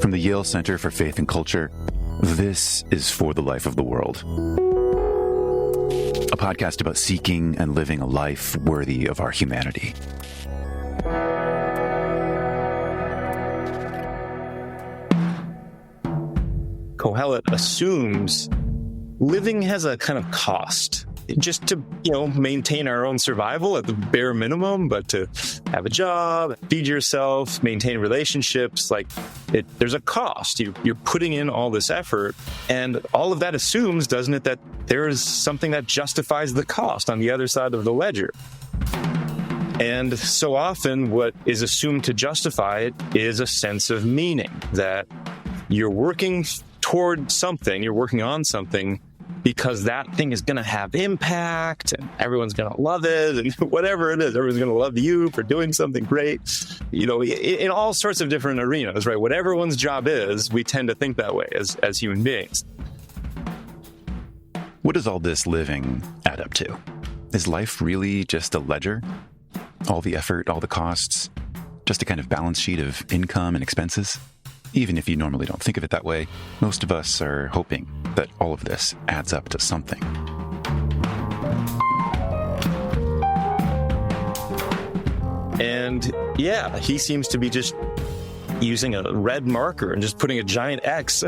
From the Yale Center for Faith and Culture, this is For the Life of the World, a podcast about seeking and living a life worthy of our humanity. Qoheleth assumes living has a kind of cost, just to, maintain our own survival at the bare minimum, but to have a job, feed yourself, maintain relationships, there's a cost. You're putting in all this effort, and all of that assumes, doesn't it, that there is something that justifies the cost on the other side of the ledger. And so often what is assumed to justify it is a sense of meaning, that you're working toward something, you're working on something because that thing is going to have impact and everyone's going to love it, and whatever it is, everyone's going to love you for doing something great, in all sorts of different arenas, right? Whatever one's job is, we tend to think that way as human beings. What does all this living add up to? Is life really just a ledger? All the effort, all the costs, just a kind of balance sheet of income and expenses? Even if you normally don't think of it that way, most of us are hoping that all of this adds up to something. And he seems to be just using a red marker and just putting a giant X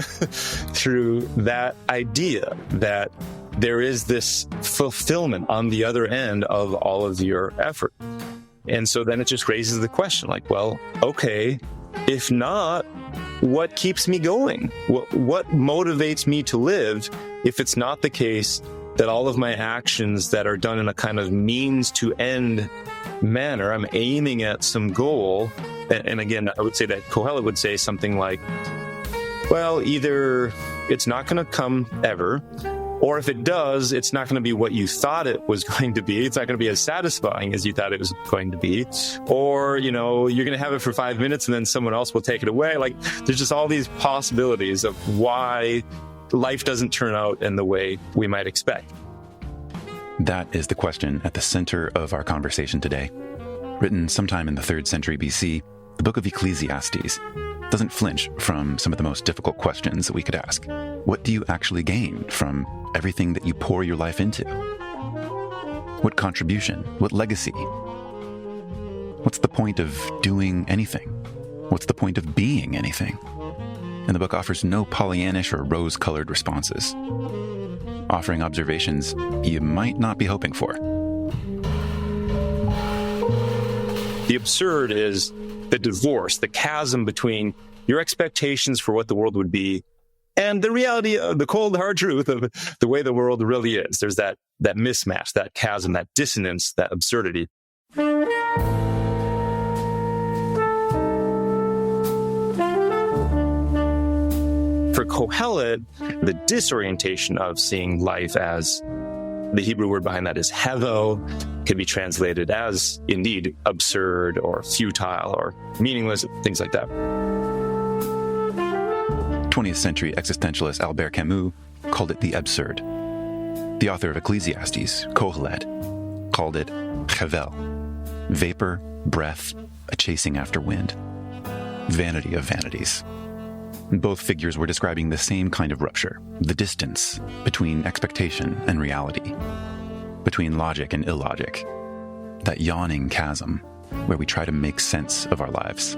through that idea that there is this fulfillment on the other end of all of your effort. And so then it just raises the question, okay, if not, what keeps me going? What motivates me to live if it's not the case that all of my actions that are done in a kind of means to end manner, I'm aiming at some goal. And again, I would say that Qoheleth would say something like, well, either it's not going to come ever, or if it does, it's not going to be what you thought it was going to be. It's not going to be as satisfying as you thought it was going to be. Or, you're going to have it for 5 minutes and then someone else will take it away. There's just all these possibilities of why life doesn't turn out in the way we might expect. That is the question at the center of our conversation today. Written sometime in the 3rd century BC, the book of Ecclesiastes doesn't flinch from some of the most difficult questions that we could ask. What do you actually gain from everything that you pour your life into? What contribution? What legacy? What's the point of doing anything? What's the point of being anything? And the book offers no Pollyannish or rose-colored responses, offering observations you might not be hoping for. The absurd is the divorce, the chasm between your expectations for what the world would be and the reality of the cold, hard truth of the way the world really is. There's that mismatch, that chasm, that dissonance, that absurdity. For Qoheleth, the disorientation of seeing life as, the Hebrew word behind that is hevel, can be translated as, indeed, absurd or futile or meaningless, things like that. 20th century existentialist Albert Camus called it the absurd. The author of Ecclesiastes, Qoheleth, called it hevel, vapor, breath, a chasing after wind, vanity of vanities. Both figures were describing the same kind of rupture, the distance between expectation and reality, between logic and illogic, that yawning chasm where we try to make sense of our lives.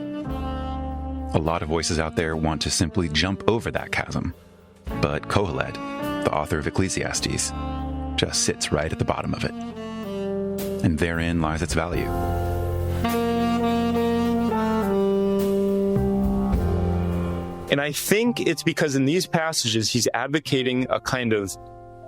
A lot of voices out there want to simply jump over that chasm, but Qoheleth, the author of Ecclesiastes, just sits right at the bottom of it. And therein lies its value. And I think it's because in these passages, he's advocating a kind of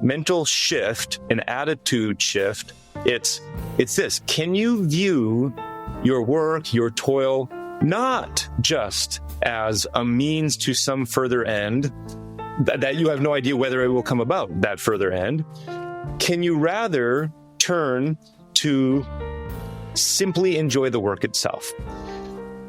mental shift, an attitude shift. It's this: can you view your work, your toil, not just as a means to some further end that you have no idea whether it will come about, that further end? Can you rather turn to simply enjoy the work itself?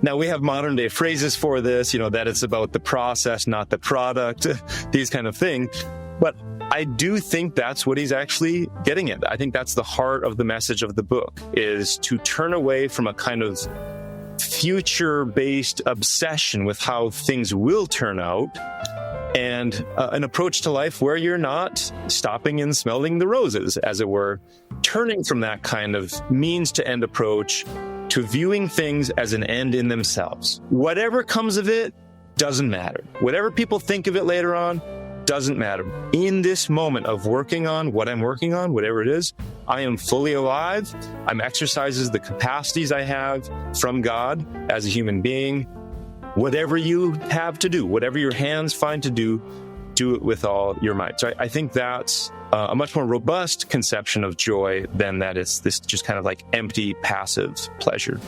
Now, we have modern day phrases for this, that it's about the process, not the product, these kind of things. But I do think that's what he's actually getting at. I think that's the heart of the message of the book, is to turn away from a kind of future-based obsession with how things will turn out, and an approach to life where you're not stopping and smelling the roses, as it were, turning from that kind of means-to-end approach to viewing things as an end in themselves. Whatever comes of it doesn't matter. Whatever people think of it later on doesn't matter. In this moment of working on what I'm working on, whatever it is, I am fully alive. I'm exercises the capacities I have from God as a human being. Whatever you have to do, whatever your hands find to do it with all your might. So I think that's a much more robust conception of joy than that it's this just kind of like empty, passive pleasure.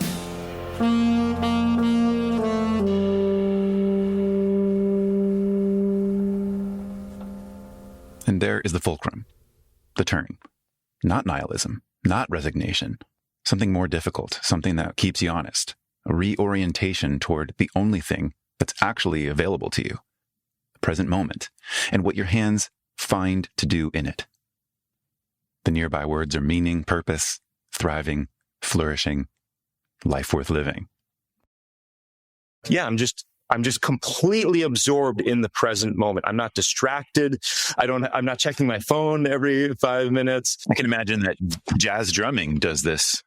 And there is the fulcrum, the turn. Not nihilism, not resignation, something more difficult, something that keeps you honest, a reorientation toward the only thing that's actually available to you, the present moment, and what your hands find to do in it. The nearby words are meaning, purpose, thriving, flourishing, life worth living. Yeah, I'm just completely absorbed in the present moment. I'm not distracted. I'm not checking my phone every 5 minutes. I can imagine that jazz drumming does this.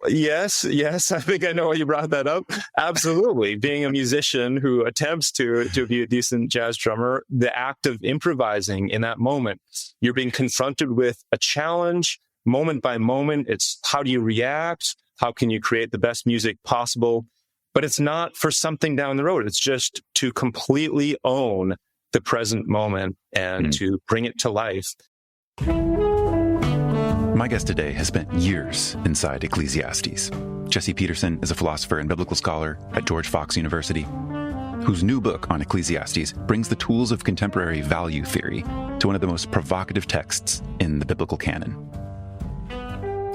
Yes. I think I know why you brought that up. Absolutely. Being a musician who attempts to be a decent jazz drummer, the act of improvising in that moment, you're being confronted with a challenge moment by moment. It's how do you react? How can you create the best music possible? But it's not for something down the road. It's just to completely own the present moment and to bring it to life. My guest today has spent years inside Ecclesiastes. Jesse Peterson is a philosopher and biblical scholar at George Fox University, whose new book on Ecclesiastes brings the tools of contemporary value theory to one of the most provocative texts in the biblical canon.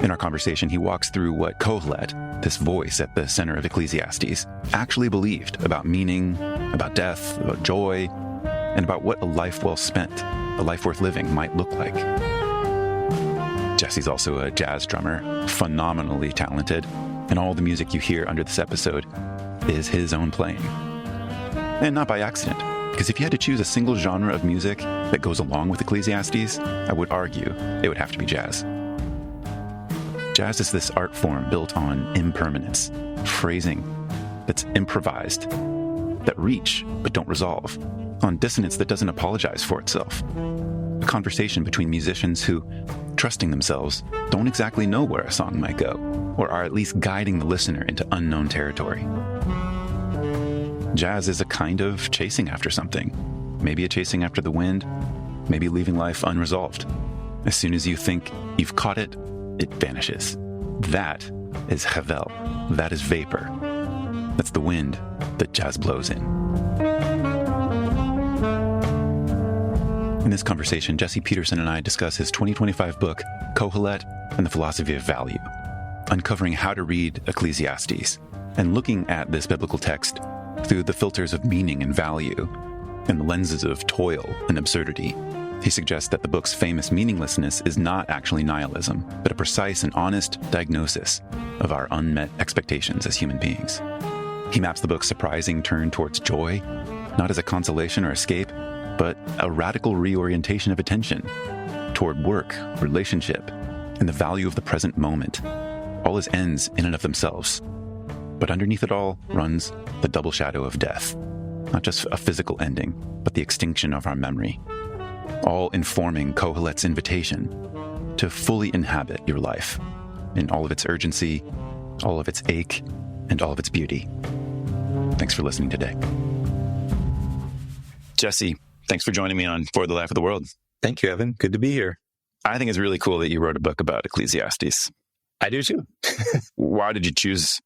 In our conversation, he walks through what Qoheleth, this voice at the center of Ecclesiastes, actually believed about meaning, about death, about joy, and about what a life well spent, a life worth living might look like. Jesse's also a jazz drummer, phenomenally talented, and all the music you hear under this episode is his own playing. And not by accident, because if you had to choose a single genre of music that goes along with Ecclesiastes, I would argue it would have to be jazz. Jazz is this art form built on impermanence, phrasing that's improvised, that reach but don't resolve, on dissonance that doesn't apologize for itself. A conversation between musicians who, trusting themselves, don't exactly know where a song might go, or are at least guiding the listener into unknown territory. Jazz is a kind of chasing after something, maybe a chasing after the wind, maybe leaving life unresolved. As soon as you think you've caught it, it vanishes. That is Qoheleth. That is vapor. That's the wind that jazz blows in. In this conversation, Jesse Peterson and I discuss his 2025 book, Qoheleth and the Philosophy of Value, uncovering how to read Ecclesiastes and looking at this biblical text through the filters of meaning and value and the lenses of toil and absurdity. He suggests that the book's famous meaninglessness is not actually nihilism, but a precise and honest diagnosis of our unmet expectations as human beings. He maps the book's surprising turn towards joy, not as a consolation or escape, but a radical reorientation of attention toward work, relationship, and the value of the present moment, all as ends in and of themselves. But underneath it all runs the double shadow of death, not just a physical ending, but the extinction of our memory, all informing Qoheleth's invitation to fully inhabit your life in all of its urgency, all of its ache, and all of its beauty. Thanks for listening today. Jesse, thanks for joining me on For the Life of the World. Thank you, Evan. Good to be here. I think it's really cool that you wrote a book about Ecclesiastes. I do too. Why did you choose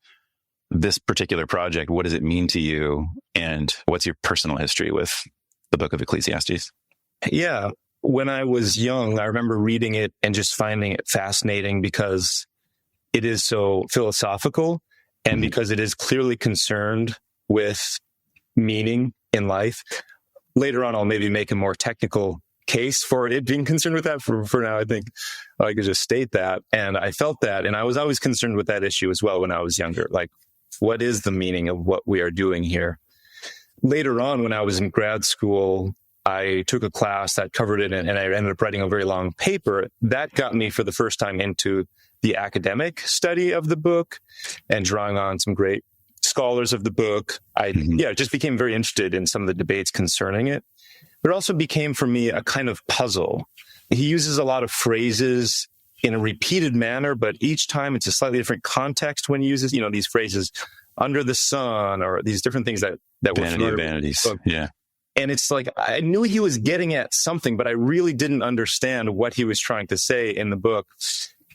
this particular project? What does it mean to you? And what's your personal history with the book of Ecclesiastes? Yeah. When I was young, I remember reading it and just finding it fascinating because it is so philosophical and because it is clearly concerned with meaning in life. Later on, I'll maybe make a more technical case for it being concerned with that. For now, I think I could just state that. And I felt that. And I was always concerned with that issue as well when I was younger. Like, What is the meaning of what we are doing here? Later on, when I was in grad school, I took a class that covered it, and I ended up writing a very long paper. That got me for the first time into the academic study of the book and drawing on some great scholars of the book. I just became very interested in some of the debates concerning it. But it also became for me a kind of puzzle. He uses a lot of phrases in a repeated manner, but each time it's a slightly different context when he uses, these phrases under the sun or these different things that were vanity of vanities. Yeah. And it's like, I knew he was getting at something, but I really didn't understand what he was trying to say in the book.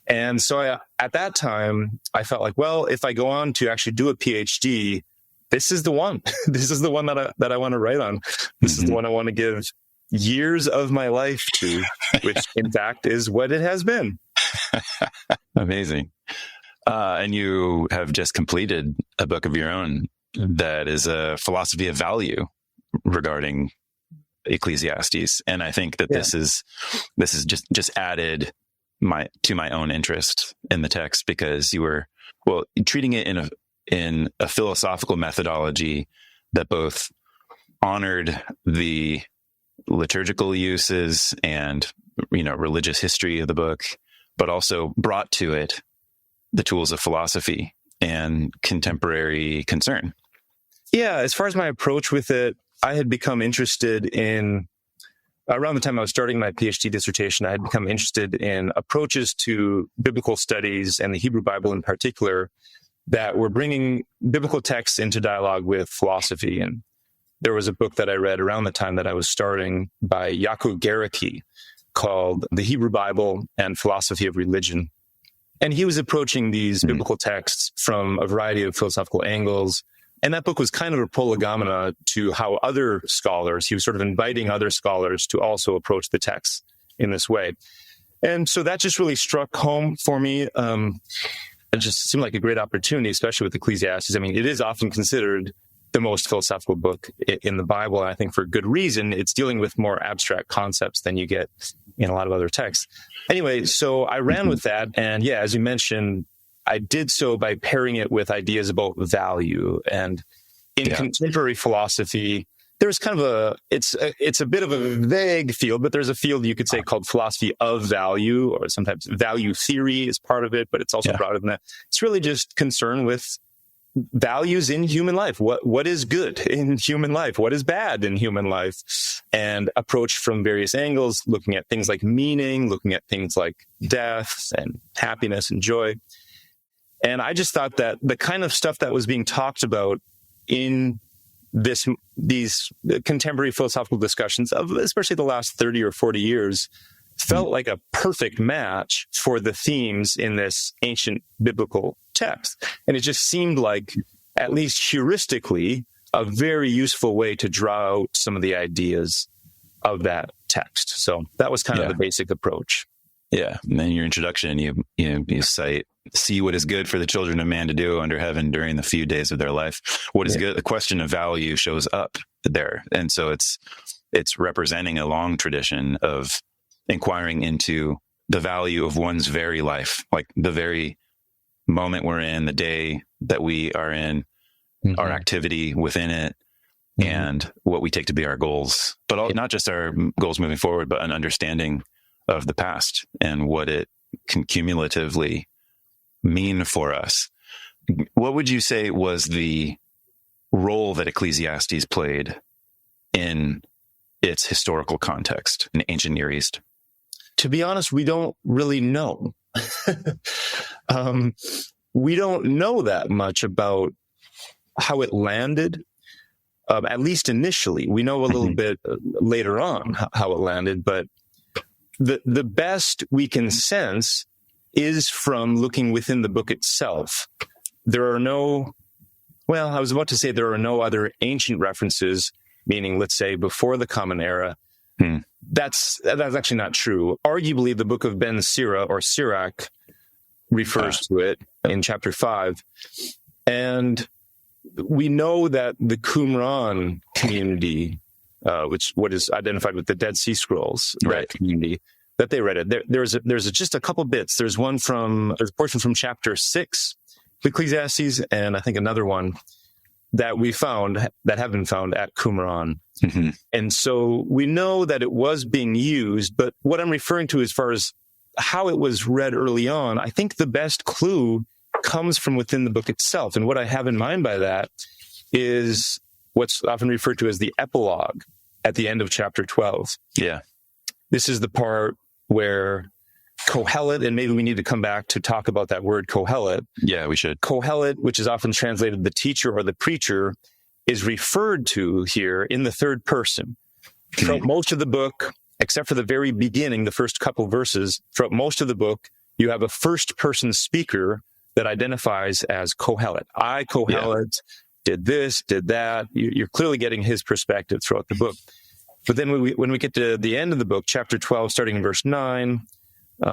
And so at that time, I felt like, well, if I go on to actually do a PhD, this is the one. This is the one that I want to write on. This is the one I want to give years of my life to, which in fact is what it has been. Amazing. And you have just completed a book of your own that is a philosophy of value regarding Ecclesiastes. And I think that this is just added to my own interest in the text, because you were, treating it in a philosophical methodology that both honored the liturgical uses and, religious history of the book, but also brought to it the tools of philosophy and contemporary concern. Yeah, as far as my approach with it, I had become interested in, around the time I was starting my PhD dissertation, I had become interested in approaches to biblical studies and the Hebrew Bible in particular that were bringing biblical texts into dialogue with philosophy. And there was a book that I read around the time that I was starting by Yaakov Gerecki called The Hebrew Bible and Philosophy of Religion. And he was approaching these biblical texts from a variety of philosophical angles. And that book was kind of a prolegomena to how other scholars, he was sort of inviting other scholars to also approach the text in this way. And so that just really struck home for me. It just seemed like a great opportunity, especially with Ecclesiastes. I mean, it is often considered the most philosophical book in the Bible, and I think for good reason. It's dealing with more abstract concepts than you get in a lot of other texts. Anyway, so I ran with that, and yeah, as you mentioned, I did so by pairing it with ideas about value. And in contemporary philosophy, there's kind of it's a bit of a vague field, but there's a field you could say called philosophy of value, or sometimes value theory is part of it, but it's also broader than that. It's really just concerned with values in human life. What is good in human life? What is bad in human life? And approach from various angles, looking at things like meaning, looking at things like death and happiness and joy. And I just thought that the kind of stuff that was being talked about in these contemporary philosophical discussions of especially the last 30 or 40 years felt like a perfect match for the themes in this ancient biblical text. And it just seemed like, at least heuristically, a very useful way to draw out some of the ideas of that text. So that was kind of the basic approach. Yeah. And then your introduction, you cite, see what is good for the children of man to do under heaven during the few days of their life. What is good? The question of value shows up there. And so it's representing a long tradition of inquiring into the value of one's very life, like the very moment we're in, the day that we are in, our activity within it, and what we take to be our goals, but not just our goals moving forward, but an understanding of the past and what it can cumulatively mean for us. What would you say was the role that Ecclesiastes played in its historical context in ancient Near East? To be honest, we don't really know. We don't know that much about how it landed, at least initially. We know a little bit later on how it landed, but the best we can sense is from looking within the book itself. There are no other ancient references, meaning, let's say, before the Common Era. That's actually not true. Arguably, the book of Ben Sira or Sirach refers to it in chapter 5. And we know that the Qumran community, what is identified with the Dead Sea Scrolls, that community, that they read it. There's just a couple bits. There's a portion from chapter 6 Ecclesiastes and I think another one that we found, that have been found at Qumran. Mm-hmm. And so we know that it was being used, but what I'm referring to as far as how it was read early on, I think the best clue comes from within the book itself. And what I have in mind by that is what's often referred to as the epilogue at the end of chapter 12. Yeah. This is the part where Qoheleth, and maybe we need to come back to talk about that word Qoheleth. Yeah, we should. Qoheleth, which is often translated the teacher or the preacher, is referred to here in the third person. Throughout most of the book, except for the very beginning, the first couple verses, throughout most of the book, you have a first person speaker that identifies as Qoheleth. I, Qoheleth, did this, did that. You're clearly getting his perspective throughout the book. But then when we get to the end of the book, chapter 12, starting in verse 9,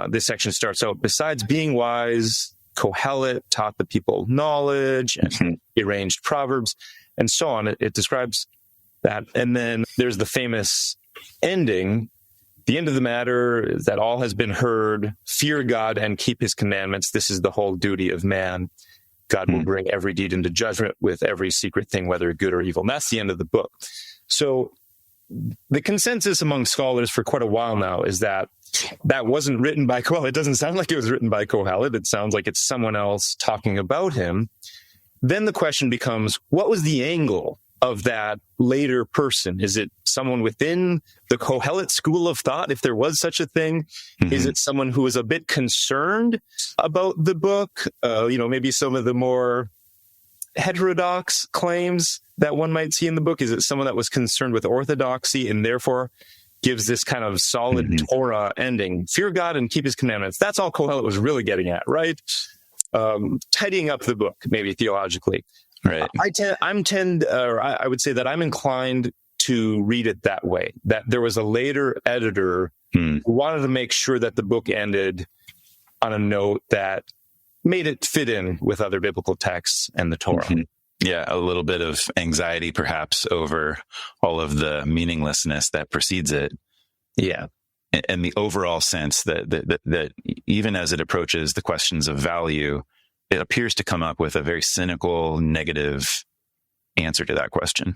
this section starts out, besides being wise, Qoheleth taught the people knowledge and arranged proverbs and so on. It describes that. And then there's the famous ending. The end of the matter is that all has been heard. Fear God and keep his commandments. This is the whole duty of man. God will bring every deed into judgment with every secret thing, whether good or evil. And that's the end of the book. So the consensus among scholars for quite a while now is that that wasn't written by Qoheleth. It doesn't sound like it was written by Qoheleth. It sounds like it's someone else talking about him. Then the question becomes, what was the angle of that later person? Is it someone within the Qoheleth school of thought, if there was such a thing? Mm-hmm. Is it someone who was a bit concerned about the book? Maybe some of the more heterodox claims that one might see in the book? Is it someone that was concerned with orthodoxy and therefore gives this kind of solid Torah ending? Fear God and keep his commandments. That's all Qoheleth was really getting at, right? Tidying up the book, maybe theologically. Right. I would say that I'm inclined to read it that way, that there was a later editor who wanted to make sure that the book ended on a note that made it fit in with other biblical texts and the Torah. Mm-hmm. Yeah, a little bit of anxiety perhaps over all of the meaninglessness that precedes it. Yeah. And the overall sense that even as it approaches the questions of value, it appears to come up with a very cynical, negative answer to that question.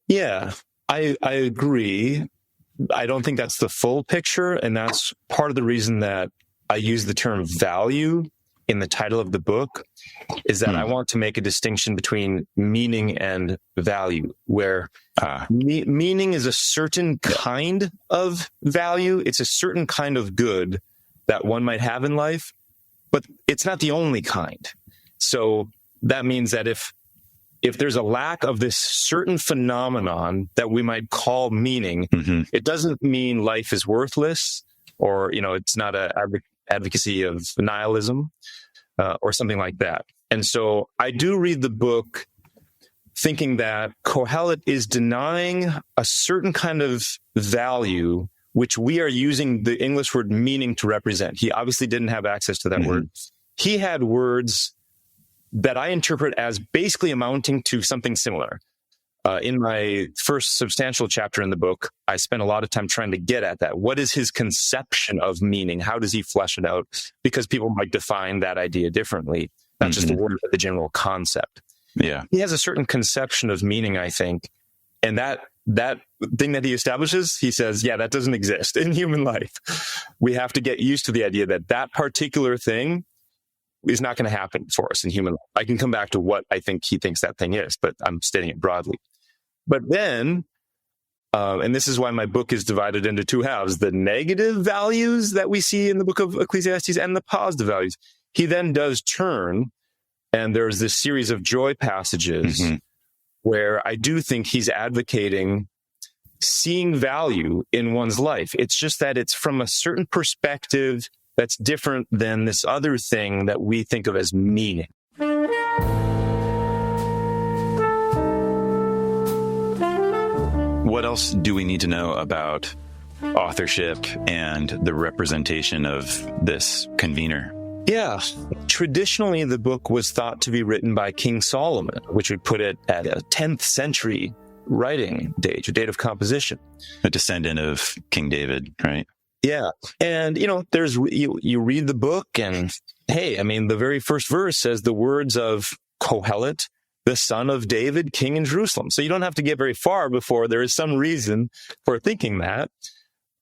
Yeah, I agree. I don't think that's the full picture. And that's part of the reason that I use the term value in the title of the book, is that I want to make a distinction between meaning and value, where meaning is a certain kind of value. It's a certain kind of good that one might have in life, but it's not the only kind. So that means that if there's a lack of this certain phenomenon that we might call meaning, it doesn't mean life is worthless, or, it's not a advocacy of nihilism or something like that. And so I do read the book thinking that Qoheleth is denying a certain kind of value, which we are using the English word meaning to represent. He obviously didn't have access to that word. He had words that I interpret as basically amounting to something similar. In my first substantial chapter in the book, I spent a lot of time trying to get at that. What is his conception of meaning? How does he flesh it out? Because people might define that idea differently, not just the word, but the general concept. Yeah. He has a certain conception of meaning, I think. And that thing that he establishes, he says, that doesn't exist in human life. We have to get used to the idea that particular thing is not going to happen for us in human life. I can come back to what I think he thinks that thing is, but I'm stating it broadly. But then, and this is why my book is divided into two halves, the negative values that we see in the book of Ecclesiastes and the positive values. He then does turn, and there's this series of joy passages where I do think he's advocating seeing value in one's life. It's just that it's from a certain perspective that's different than this other thing that we think of as meaning. What else do we need to know about authorship and the representation of this convener? Yeah. Traditionally, the book was thought to be written by King Solomon, which would put it at a 10th century writing date, a date of composition. A descendant of King David, right? Yeah. And, there's, you read the book and hey, I mean, the very first verse says the words of Qoheleth, the son of David, king in Jerusalem. So you don't have to get very far before there is some reason for thinking that.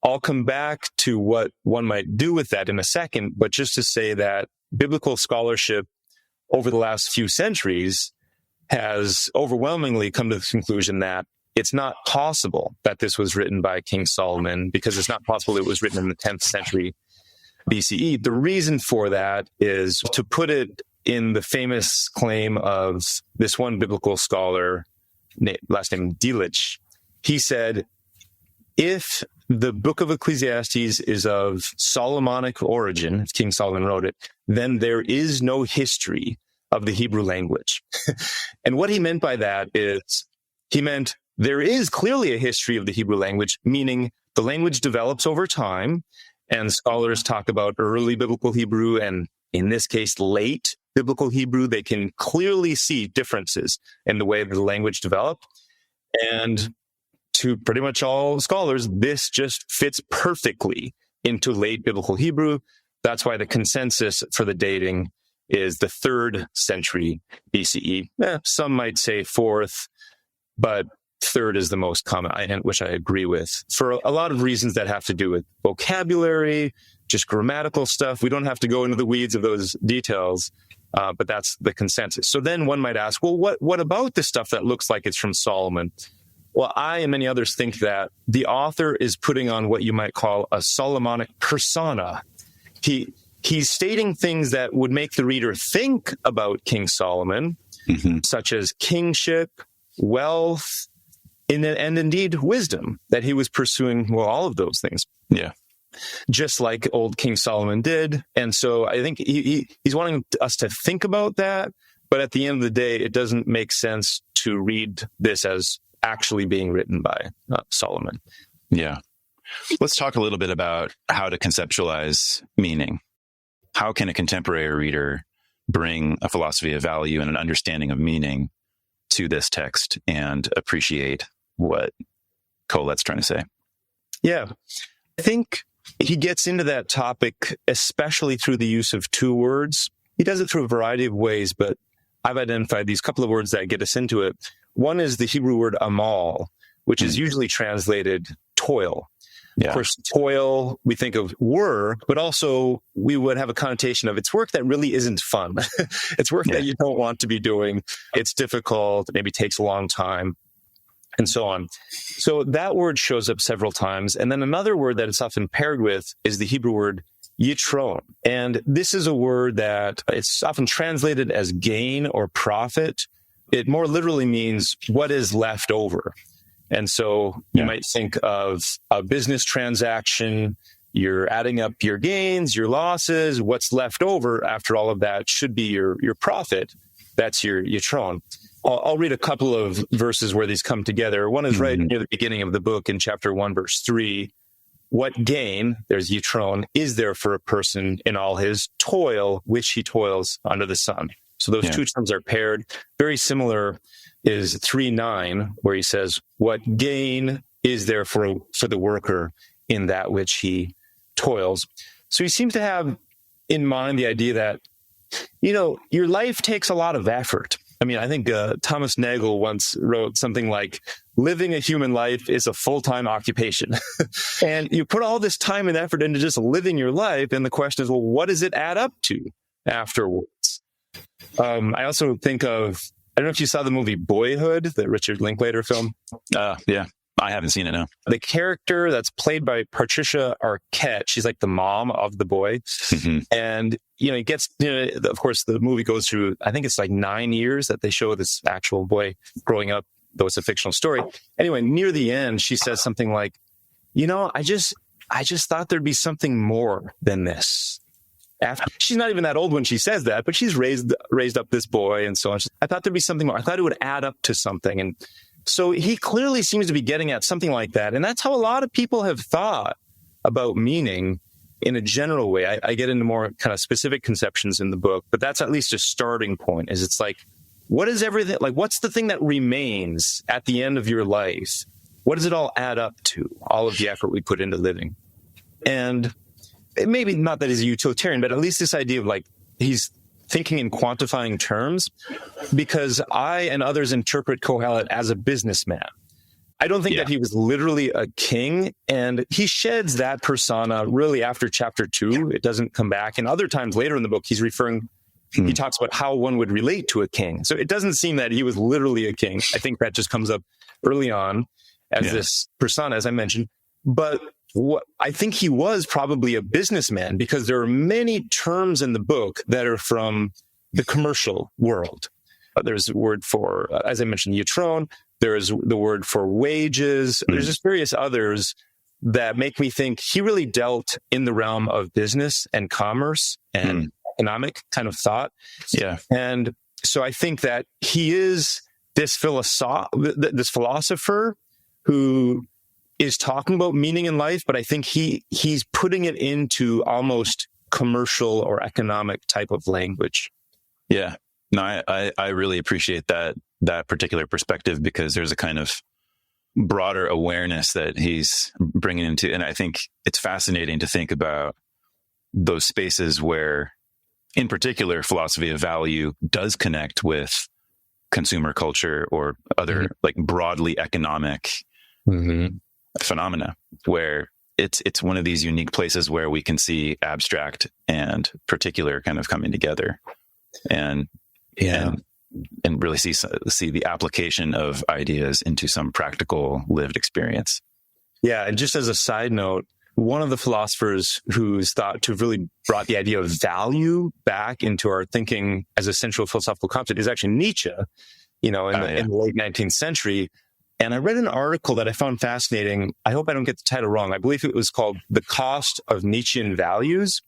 I'll come back to what one might do with that in a second, but just to say that biblical scholarship over the last few centuries has overwhelmingly come to the conclusion that it's not possible that this was written by King Solomon, because it's not possible it was written in the 10th century BCE. The reason for that is, to put it in the famous claim of this one biblical scholar, last name Delitzsch, he said, if the book of Ecclesiastes is of Solomonic origin, if King Solomon wrote it, then there is no history of the Hebrew language. And what he meant by that is, he meant there is clearly a history of the Hebrew language, meaning the language develops over time, and scholars talk about early biblical Hebrew and, in this case, late biblical Hebrew. They can clearly see differences in the way the language developed. And to pretty much all scholars, this just fits perfectly into late biblical Hebrew. That's why the consensus for the dating is the 3rd century BCE. Some might say 4th, but 3rd is the most common, which I agree with, for a lot of reasons that have to do with vocabulary, just grammatical stuff. We don't have to go into the weeds of those details, but that's the consensus. So then one might ask, well, what about the stuff that looks like it's from Solomon? Well, I and many others think that the author is putting on what you might call a Solomonic persona. He's stating things that would make the reader think about King Solomon, such as kingship, wealth, and indeed wisdom, that he was pursuing, well, all of those things. Yeah. Just like old King Solomon did. And so I think he's wanting us to think about that, but at the end of the day, it doesn't make sense to read this as actually being written by Solomon. Yeah. Let's talk a little bit about how to conceptualize meaning. How can a contemporary reader bring a philosophy of value and an understanding of meaning to this text and appreciate what Qoheleth's trying to say? Yeah. I think he gets into that topic, especially through the use of two words. He does it through a variety of ways, but I've identified these couple of words that get us into it. One is the Hebrew word amal, which is usually translated toil. Yeah. Of course, toil, we think of work, but also we would have a connotation of it's work that really isn't fun. It's work that you don't want to be doing. It's difficult, maybe takes a long time, and so on. So that word shows up several times. And then another word that it's often paired with is the Hebrew word yitron. And this is a word that it's often translated as gain or profit. It more literally means what is left over. And so you might think of a business transaction, you're adding up your gains, your losses, what's left over after all of that should be your profit. That's your yitron. I'll read a couple of verses where these come together. One is right near the beginning of the book in chapter 1, verse 3. What gain, there's yitron, is there for a person in all his toil, which he toils under the sun? So those two terms are paired. Very similar is 3:9, where he says, what gain is there for the worker in that which he toils? So he seems to have in mind the idea that, your life takes a lot of effort. I mean, I think Thomas Nagel once wrote something like, living a human life is a full-time occupation. And you put all this time and effort into just living your life, and the question is, well, what does it add up to afterwards? I also think of, I don't know if you saw the movie Boyhood, the Richard Linklater film. Yeah, I haven't seen it, no. The character that's played by Patricia Arquette, she's like the mom of the boy. And, he gets, of course, the movie goes through, I think it's like 9 years that they show this actual boy growing up, though it's a fictional story. Anyway, near the end, she says something like, I just thought there'd be something more than this. She's not even that old when she says that, but she's raised up this boy and so on. I thought there'd be something more. I thought it would add up to something. And so he clearly seems to be getting at something like that. And that's how a lot of people have thought about meaning in a general way. I get into more kind of specific conceptions in the book, but that's at least a starting point. Is it's like, what is everything? Like, what's the thing that remains at the end of your life? What does it all add up to? All of the effort we put into living. And maybe not that he's a utilitarian, but at least this idea of like, he's thinking in quantifying terms, because I and others interpret Qoheleth as a businessman. I don't think that he was literally a king, and he sheds that persona really after chapter 2. It doesn't come back. And other times later in the book, he talks about how one would relate to a king. So it doesn't seem that he was literally a king. I think that just comes up early on as this persona, as I mentioned. But I think he was probably a businessman, because there are many terms in the book that are from the commercial world. There's a word for, as I mentioned, yatron. There's the word for wages. There's just various others that make me think he really dealt in the realm of business and commerce and economic kind of thought. Yeah. And so I think that he is this philosopher who is talking about meaning in life, but I think he's putting it into almost commercial or economic type of language. Yeah. No, I really appreciate that particular perspective, because there's a kind of broader awareness that he's bringing into, and I think it's fascinating to think about those spaces where, in particular, philosophy of value does connect with consumer culture or other like broadly economic phenomena, where it's one of these unique places where we can see abstract and particular kind of coming together, and really see the application of ideas into some practical lived experience. Yeah, and just as a side note, one of the philosophers who's thought to have really brought the idea of value back into our thinking as a central philosophical concept is actually Nietzsche, in the late 19th century. And I read an article that I found fascinating. I hope I don't get the title wrong. I believe it was called The Cost of Nietzschean Values.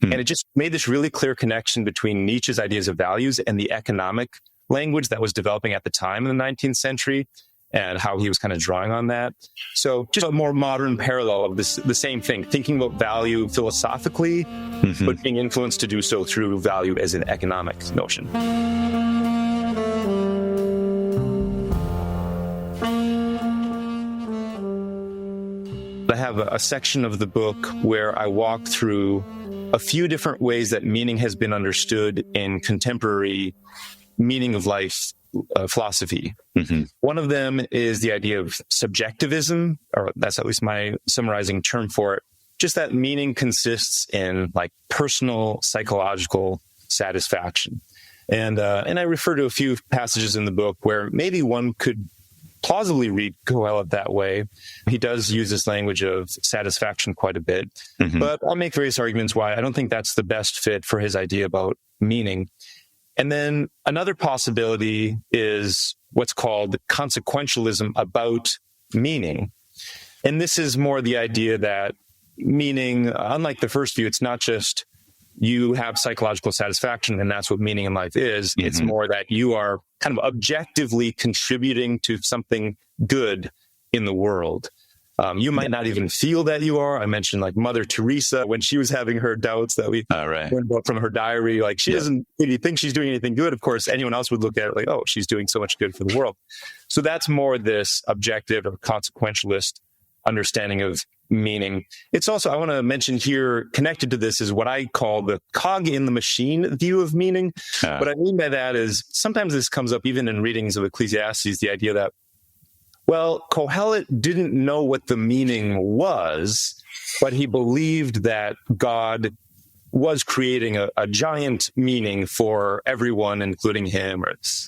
And it just made this really clear connection between Nietzsche's ideas of values and the economic language that was developing at the time in the 19th century, and how he was kind of drawing on that. So just a more modern parallel of the same thing, thinking about value philosophically, but being influenced to do so through value as an economic notion. I have a section of the book where I walk through a few different ways that meaning has been understood in contemporary meaning of life philosophy. One of them is the idea of subjectivism, or that's at least my summarizing term for it. Just that meaning consists in like personal psychological satisfaction. And I refer to a few passages in the book where maybe one could plausibly read Qoheleth that way. He does use this language of satisfaction quite a bit, but I'll make various arguments why I don't think that's the best fit for his idea about meaning. And then another possibility is what's called consequentialism about meaning. And this is more the idea that meaning, unlike the first view, it's not just you have psychological satisfaction and that's what meaning in life is. It's more that you are kind of objectively contributing to something good in the world. You might not even feel that you are. I mentioned like Mother Teresa, when she was having her doubts that we learned about from her diary, like she doesn't really think she's doing anything good. Of course, anyone else would look at it like, oh, she's doing so much good for the world. So that's more this objective or consequentialist understanding of meaning. It's also, I want to mention here, connected to this is what I call the cog in the machine view of meaning. What I mean by that is sometimes this comes up even in readings of Ecclesiastes, the idea that, well, Qoheleth didn't know what the meaning was, but he believed that God was creating a giant meaning for everyone, including him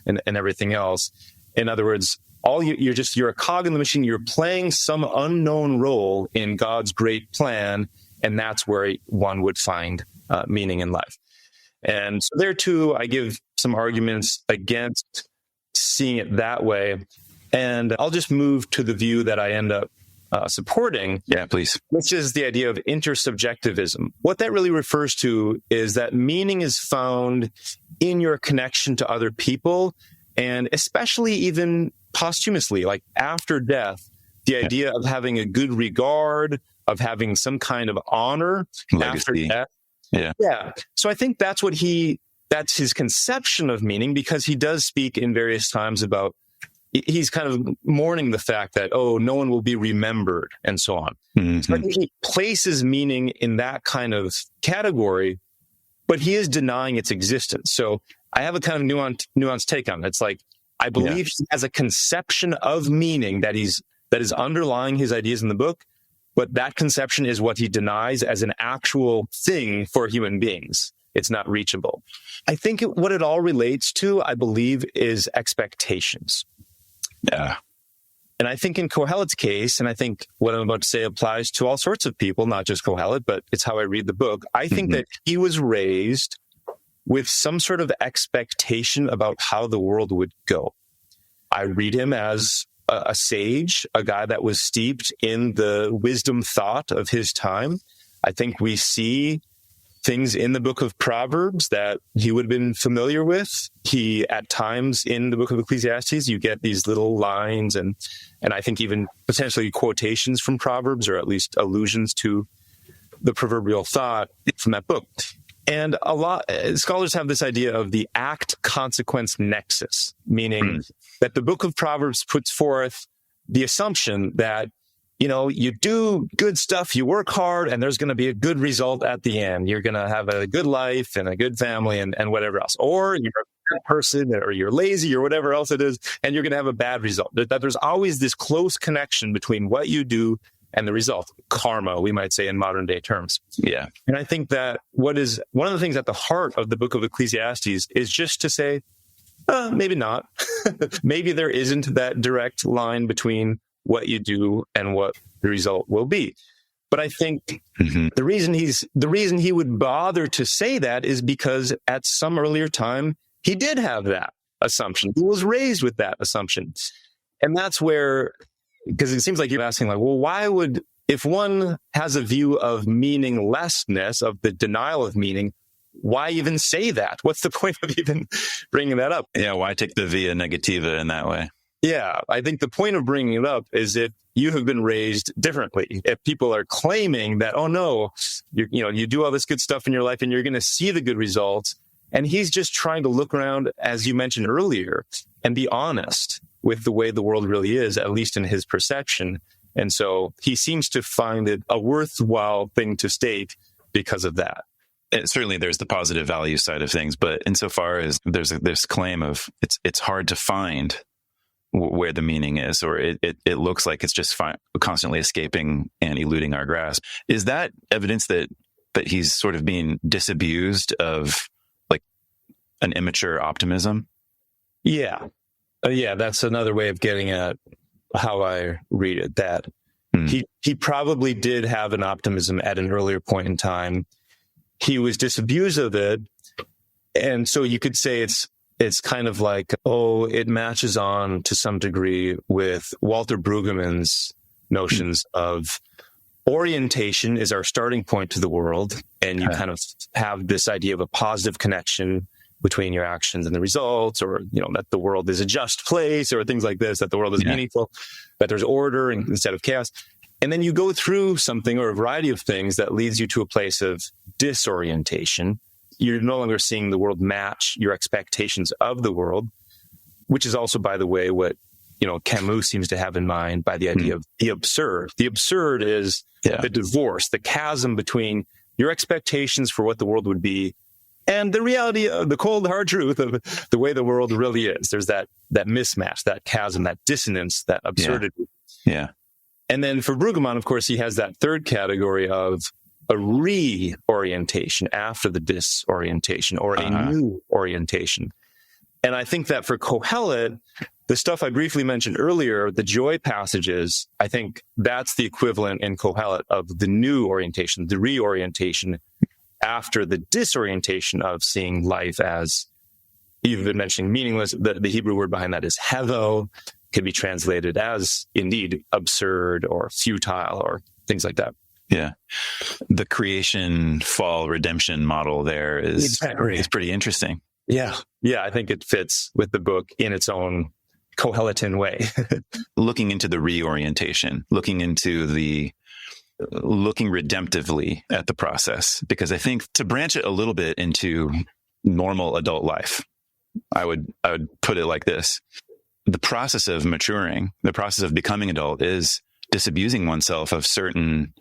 and everything else. In other words, you're a cog in the machine. You're playing some unknown role in God's great plan, and that's where one would find meaning in life. And so there too, I give some arguments against seeing it that way. And I'll just move to the view that I end up supporting. Yeah, please. Which is the idea of intersubjectivism. What that really refers to is that meaning is found in your connection to other people, and especially even posthumously, like after death, the idea of having a good regard, of having some kind of honor after death. Yeah. So I think that's his conception of meaning, because he does speak in various times about, he's kind of mourning the fact that, oh, no one will be remembered and so on. So I think he places meaning in that kind of category. but he is denying its existence. So I have a kind of nuanced take on it. It's like, I believe he has a conception of meaning that is underlying his ideas in the book, but that conception is what he denies as an actual thing for human beings. It's not reachable. I think what it all relates to, I believe, is expectations. Yeah. And I think in Qoheleth's case, and I think what I'm about to say applies to all sorts of people, not just Qoheleth, but it's how I read the book. I think that he was raised with some sort of expectation about how the world would go. I read him as a sage, a guy that was steeped in the wisdom thought of his time. I think we see things in the book of Proverbs that he would have been familiar with. He, at times in the book of Ecclesiastes, you get these little lines and I think even potentially quotations from Proverbs, or at least allusions to the proverbial thought from that book. And a lot scholars have this idea of the act-consequence nexus, meaning that the book of Proverbs puts forth the assumption that, you know, you do good stuff, you work hard, and there's going to be a good result at the end. You're going to have a good life and a good family and whatever else. Or you're a bad person, or you're lazy, or whatever else it is, and you're going to have a bad result. That there's always this close connection between what you do and the result. Karma, we might say in modern day terms. Yeah. And I think that what is one of the things at the heart of the book of Ecclesiastes is just to say, maybe not. Maybe there isn't that direct line between what you do and what the result will be. But I think the reason he would bother to say that is because at some earlier time, he did have that assumption. He was raised with that assumption. And that's where, because it seems like you're asking, like, well, why would, if one has a view of meaninglessness, of the denial of meaning, why even say that? What's the point of even bringing that up? Yeah, why take the via negativa in that way? Yeah, I think the point of bringing it up is if you have been raised differently, if people are claiming that, oh no, you do all this good stuff in your life and you're going to see the good results, and he's just trying to look around, as you mentioned earlier, and be honest with the way the world really is, at least in his perception. And so he seems to find it a worthwhile thing to state because of that. Certainly there's the positive value side of things, but insofar as there's this claim of it's hard to find where the meaning is, or it looks like it's just constantly escaping and eluding our grasp. Is that evidence that he's sort of being disabused of like an immature optimism? Yeah. Yeah, that's another way of getting at how I read it, that he probably did have an optimism at an earlier point in time. He was disabused of it. And so you could say it's kind of like, it matches on to some degree with Walter Brueggemann's notions of orientation is our starting point to the world. And you kind of have this idea of a positive connection between your actions and the results, or, that the world is a just place, or things like this, that the world is meaningful, that there's order instead of chaos. And then you go through something or a variety of things that leads you to a place of disorientation. You're no longer seeing the world match your expectations of the world, which is also, by the way, what, Camus seems to have in mind by the idea of the absurd. The absurd is the divorce, the chasm between your expectations for what the world would be and the reality of the cold, hard truth of the way the world really is. There's that mismatch, that chasm, that dissonance, that absurdity. Yeah. And then for Brueggemann, of course, he has that third category of a reorientation after the disorientation, or a new orientation. And I think that for Qoheleth, the stuff I briefly mentioned earlier, the joy passages, I think that's the equivalent in Qoheleth of the new orientation, the reorientation after the disorientation of seeing life as, you've been mentioning meaningless. The Hebrew word behind that is hevel, could be translated as indeed absurd or futile or things like that. Yeah. The creation, fall, redemption model there is pretty interesting. Yeah. Yeah. I think it fits with the book in its own Qohelethian way. Looking into the reorientation, looking redemptively at the process, because I think to branch it a little bit into normal adult life, I would put it like this. The process of maturing, the process of becoming adult is disabusing oneself of certain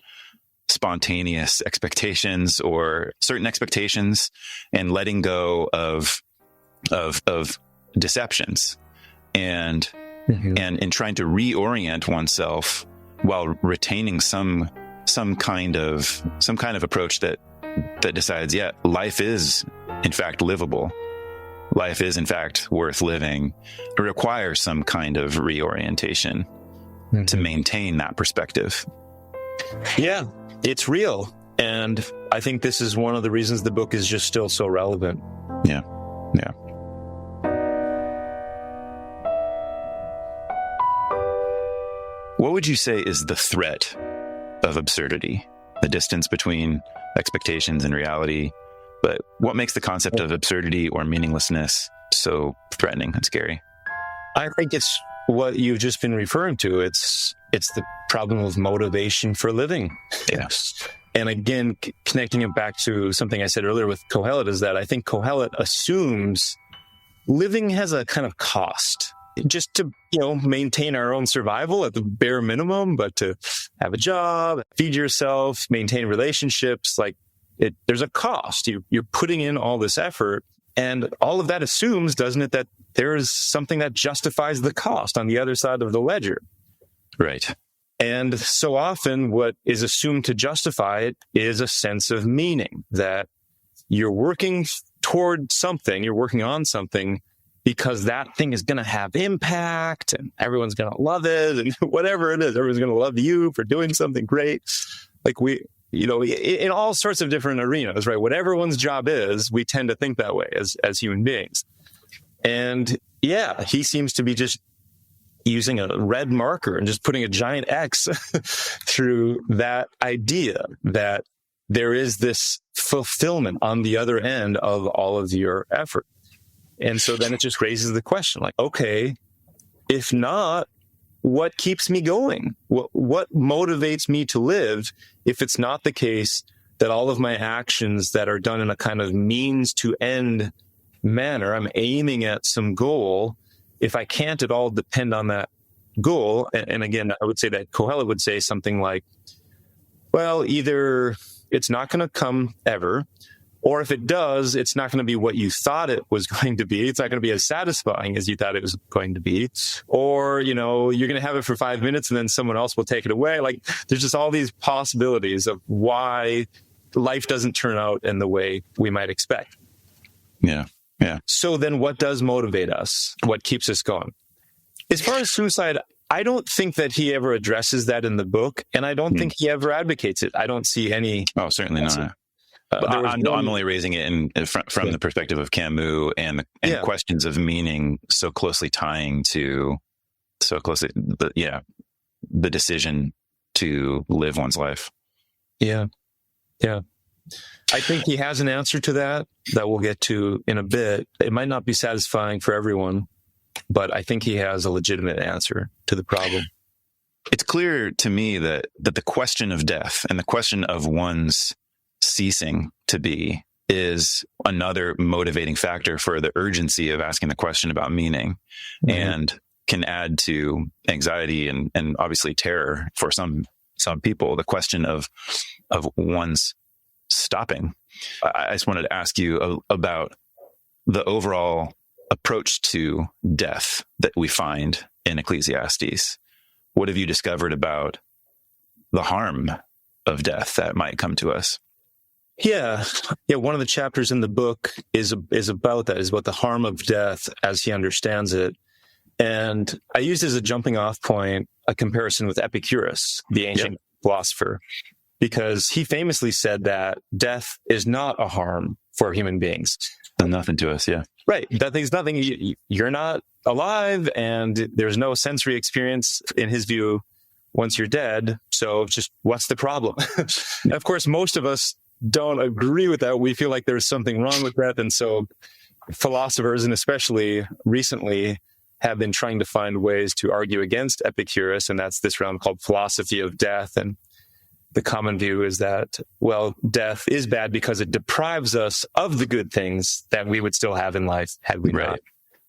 spontaneous expectations or certain expectations, and letting go of deceptions, and trying to reorient oneself while retaining some kind of approach that decides, life is in fact livable. Life is in fact worth living. It requires some kind of reorientation to maintain that perspective. Yeah, it's real. And I think this is one of the reasons the book is just still so relevant. Yeah. Yeah. What would you say is the threat of absurdity? The distance between expectations and reality. But what makes the concept of absurdity or meaninglessness so threatening and scary? I think it's what you've just been referring to. It's the problem of motivation for living. Yes. And again, connecting it back to something I said earlier with Qoheleth is that I think Qoheleth assumes living has a kind of cost. Just to, maintain our own survival at the bare minimum, but to have a job, feed yourself, maintain relationships, there's a cost. You're putting in all this effort, and all of that assumes, doesn't it, that there is something that justifies the cost on the other side of the ledger. Right. And so often what is assumed to justify it is a sense of meaning, that you're working toward something, you're working on something, because that thing is going to have impact and everyone's going to love it, and whatever it is, everyone's going to love you for doing something great. In all sorts of different arenas, right? Whatever one's job is, we tend to think that way as human beings. And he seems to be just using a red marker and just putting a giant X through that idea that there is this fulfillment on the other end of all of your effort. And so then it just raises the question, okay, if not, what keeps me going? What motivates me to live if it's not the case that all of my actions that are done in a kind of means to end manner, I'm aiming at some goal, if I can't at all depend on that goal, and again, I would say that Qoheleth would say something like, well, either it's not going to come ever, or if it does, it's not going to be what you thought it was going to be. It's not going to be as satisfying as you thought it was going to be. Or, you're going to have it for 5 minutes and then someone else will take it away. There's just all these possibilities of why life doesn't turn out in the way we might expect. Yeah. Yeah. So then what does motivate us? What keeps us going? As far as suicide, I don't think that he ever addresses that in the book, and I don't think he ever advocates it. I don't see any... Oh, certainly not. I'm only raising it from the perspective of Camus and questions of meaning so closely tying to the decision to live one's life. Yeah. Yeah. I think he has an answer to that we'll get to in a bit. It might not be satisfying for everyone, but I think he has a legitimate answer to the problem. It's clear to me that the question of death and the question of one's ceasing to be is another motivating factor for the urgency of asking the question about meaning, and can add to anxiety and obviously terror for some people. The question of one's stopping. I just wanted to ask you about the overall approach to death that we find in Ecclesiastes. What have you discovered about the harm of death that might come to us? Yeah. One of the chapters in the book is about that, is about the harm of death as he understands it. And I used as a jumping off point a comparison with Epicurus, the ancient philosopher, because he famously said that death is not a harm for human beings. Nothing to us, yeah. Right. That there's nothing, you're not alive, and there's no sensory experience, in his view, once you're dead. So just what's the problem? Of course, most of us don't agree with that. We feel like there's something wrong with that. And so philosophers, and especially recently, have been trying to find ways to argue against Epicurus. And that's this realm called philosophy of death. And the common view is that, well, death is bad because it deprives us of the good things that we would still have in life had we not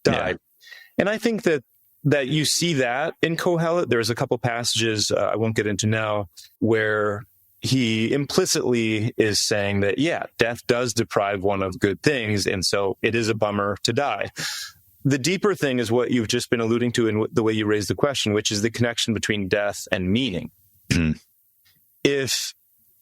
died. Yeah. And I think that you see that in Qoheleth. There's a couple passages I won't get into now where he implicitly is saying that, yeah, death does deprive one of good things, and so it is a bummer to die. The deeper thing is what you've just been alluding to in the way you raised the question, which is the connection between death and meaning. Mm. If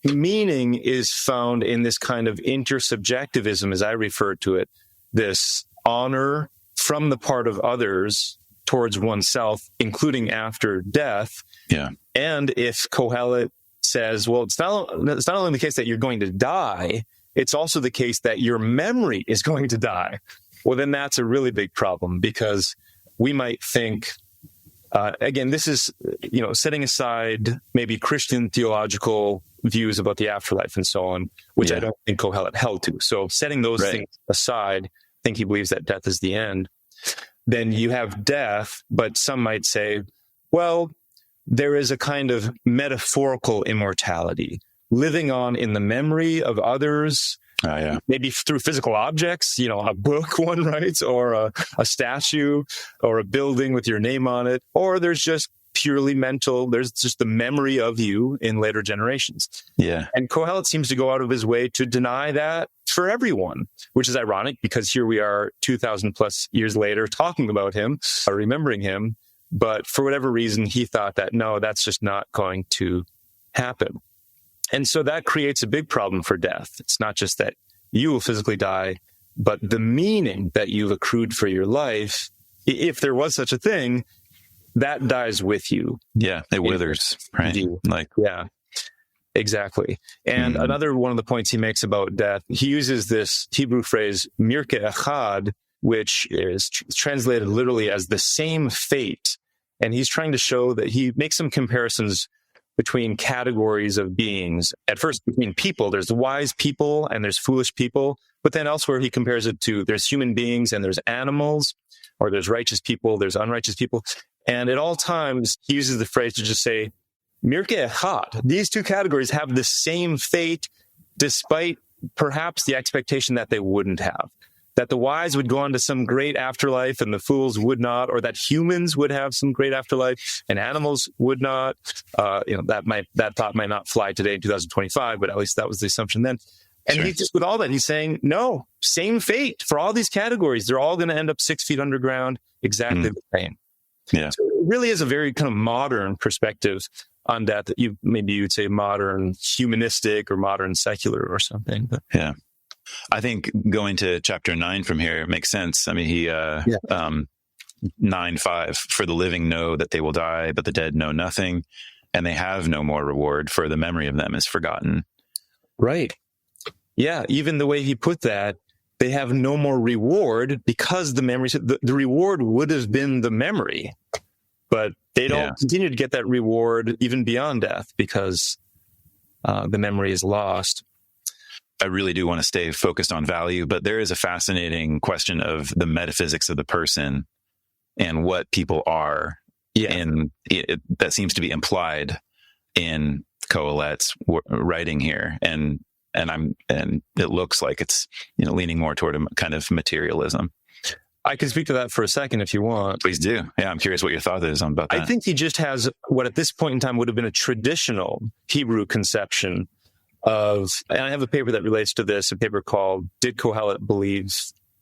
meaning is found in this kind of intersubjectivism, as I refer to it, this honor from the part of others towards oneself, including after death. Yeah. And if Qoheleth says, well, it's not only the case that you're going to die, it's also the case that your memory is going to die. Well, then that's a really big problem, because we might think, again, this is, setting aside maybe Christian theological views about the afterlife and so on, which I don't think Qoheleth held to. So setting those things aside, I think he believes that death is the end. Then you have death, but some might say, well, there is a kind of metaphorical immortality, living on in the memory of others, maybe through physical objects, a book one writes, or a statue, or a building with your name on it, or there's just purely mental, there's just the memory of you in later generations. Yeah. And Qoheleth seems to go out of his way to deny that for everyone, which is ironic, because here we are 2,000 plus years later talking about him, or remembering him. But for whatever reason, he thought that, no, that's just not going to happen. And so that creates a big problem for death. It's not just that you will physically die, but the meaning that you've accrued for your life, if there was such a thing, that dies with you. Yeah, it withers, right? Yeah, exactly. And another one of the points he makes about death, he uses this Hebrew phrase, mirke echad, which is translated literally as the same fate. And he's trying to show that he makes some comparisons between categories of beings. At first, between people, there's wise people and there's foolish people. But then elsewhere, he compares it to there's human beings and there's animals, or there's righteous people, there's unrighteous people. And at all times, he uses the phrase to just say, mirke echad. These two categories have the same fate, despite perhaps the expectation that they wouldn't have. That the wise would go on to some great afterlife and the fools would not, or that humans would have some great afterlife and animals would not. That thought might not fly today in 2025, but at least that was the assumption then. And He just, with all that, he's saying, no, same fate for all these categories. They're all going to end up 6 feet underground, exactly the same. Yeah. So it really is a very kind of modern perspective on death, that you'd say modern humanistic or modern secular or something. But. Yeah. I think going to chapter 9 from here makes sense. I mean, 9:5, for the living know that they will die, but the dead know nothing, and they have no more reward, for the memory of them is forgotten. Right. Yeah. Even the way he put that, they have no more reward, because the memory, the reward would have been the memory, but they don't continue to get that reward even beyond death, because the memory is lost. I really do want to stay focused on value, but there is a fascinating question of the metaphysics of the person and what people are. Yeah. And that seems to be implied in Qoheleth's writing here. And it looks like it's, leaning more toward a kind of materialism. I can speak to that for a second if you want. Please do. Yeah, I'm curious what your thought is about that. I think he just has what at this point in time would have been a traditional Hebrew conception of, and I have a paper that relates to this, a paper called Did Qoheleth Believe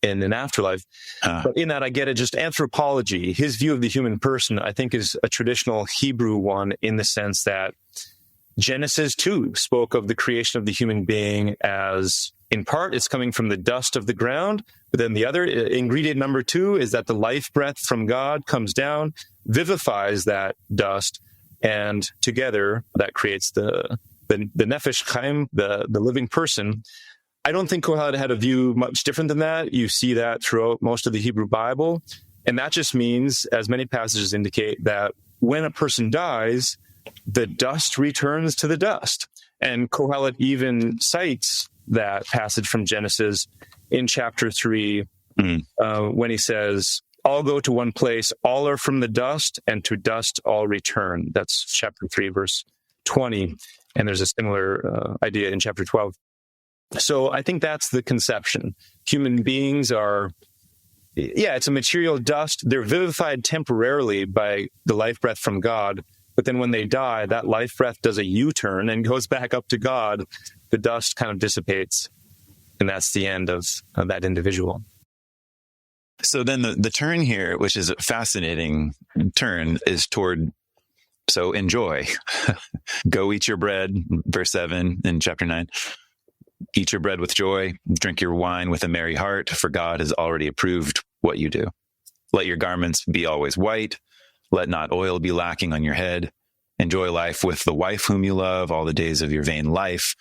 in an Afterlife? But in that I get it, just anthropology. His view of the human person, I think, is a traditional Hebrew one, in the sense that Genesis 2 spoke of the creation of the human being as, in part, it's coming from the dust of the ground, but then the other ingredient, number 2, is that the life breath from God comes down, vivifies that dust, and together that creates the nefesh chaim, the living person. I don't think Qoheleth had a view much different than that. You see that throughout most of the Hebrew Bible. And that just means, as many passages indicate, that when a person dies, the dust returns to the dust. And Qoheleth even cites that passage from Genesis in chapter 3, when he says, all go to one place, all are from the dust, and to dust all return. That's chapter 3, verse 20. And there's a similar idea in chapter 12. So I think that's the conception. Human beings are, it's a material dust. They're vivified temporarily by the life breath from God, But then when they die, that life breath does a U-turn and goes back up to God. The dust kind of dissipates, and that's the end of that individual. So then the turn here, which is a fascinating turn, is toward, so enjoy. Go eat your bread, verse 7 in chapter 9. Eat your bread with joy, drink your wine with a merry heart, for God has already approved what you do. Let your garments be always white. Let not oil be lacking on your head. Enjoy life with the wife whom you love all the days of your vain life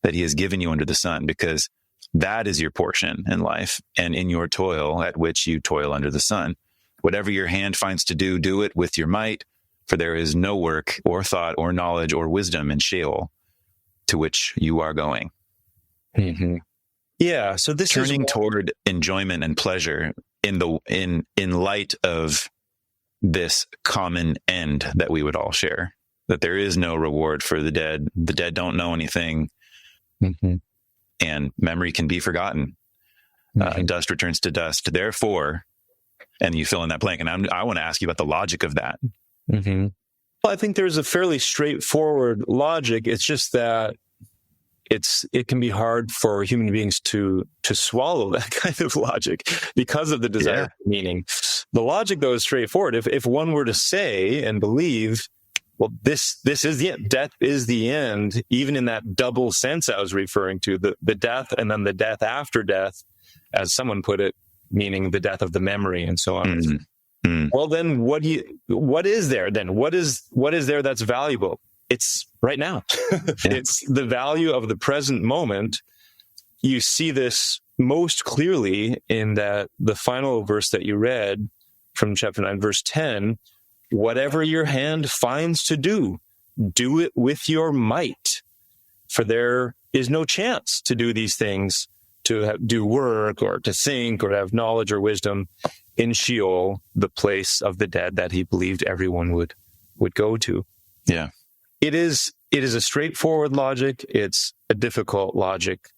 that he has given you under the sun, because that is your portion in life and in your toil at which you toil under the sun. Whatever your hand finds to do, do it with your might, for there is no work or thought or knowledge or wisdom in Sheol, to which you are going. Mm-hmm. Yeah. So this turning toward enjoyment and pleasure in light of this common end that we would all share, that there is no reward for the dead. The dead don't know anything. Mm-hmm. And memory can be forgotten. Mm-hmm. Dust returns to dust. Therefore, and you fill in that blank. And I want to ask you about the logic of that. Mm-hmm. Well, I think there's a fairly straightforward logic. It's just that it can be hard for human beings to swallow that kind of logic because of the desire for meaning. The logic, though, is straightforward. If one were to say and believe, well, this is the end. Death is the end, even in that double sense I was referring to, the death and then the death after death, as someone put it, meaning the death of the memory and so on. Mm-hmm. Well, then what is there then? What is there that's valuable? It's right now. It's the value of the present moment. You see this most clearly in the final verse that you read from chapter 9, verse 10. Whatever your hand finds to do, do it with your might. For there is no chance to do these things, to do work or to think or to have knowledge or wisdom in Sheol, the place of the dead that he believed everyone would go to. Yeah. It is a straightforward logic. It's a difficult logic